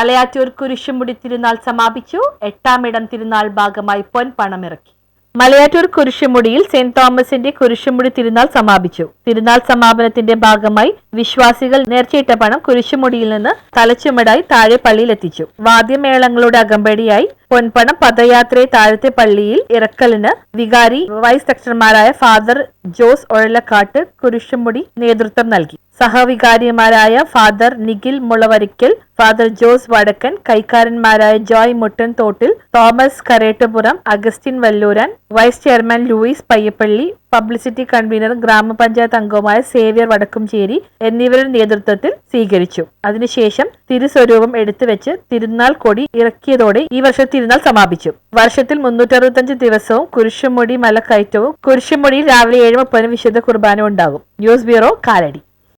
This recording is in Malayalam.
മലയാറ്റൂർ കുരിശുമുടി തിരുനാൾ സമാപിച്ചു. 8ാം ഇടം തിരുനാൾ ഭാഗമായി പൊൻപണമിറക്കി. മലയാറ്റൂർ കുരിശുമുടിയിൽ സെന്റ് തോമസിന്റെ കുരിശുമുടി തിരുനാൾ സമാപിച്ചു. തിരുനാൾ സമാപനത്തിന്റെ ഭാഗമായി വിശ്വാസികൾ നേർച്ചയിട്ട പണം കുരിശുമുടിയിൽ നിന്ന് തലച്ചുമടായി താഴെ പള്ളിയിൽ എത്തിച്ചു. വാദ്യമേളങ്ങളുടെ അകമ്പടിയായി പൊൻപണം പദയാത്രയെ താഴത്തെ പള്ളിയിൽ ഇറക്കലിന് വികാരി വൈസ് സെക്രട്ടറിമാരായ ഫാദർ ജോസ് ഒഴലക്കാട്ട് കുരിശുമുടി നേതൃത്വം നൽകി. സഹവികാരിമാരായ father Nikhil Mulavarikkal, father Jose Vadakkan, കൈക്കാരന്മാരായ Joy Muttan Thottil, Thomas Karettupuram, Augustine Valluran, vice chairman Louis Payyappilly, publicity convener ഗ്രാമപഞ്ചായത്ത് അംഗമായ സേവ്യർ വടക്കുംചേരി എന്നിവരുടെ നേതൃത്വത്തിൽ സ്വീകരിച്ചു. അതിനുശേഷം തിരുസ്വരൂപം എടുത്തുവെച്ച് തിരുനാൾ കൊടി ഇറക്കിയതോടെ ഈ വർഷം തിരുനാൾ സമാപിച്ചു. വർഷത്തിൽ 365 ദിവസവും കുരിശുമുടി മലക്കയറ്റവും കുരിശുമുടിയിൽ രാവിലെ 7:30 വിശുദ്ധ കുർബാന ഉണ്ടാകും. News bureau, Kalady.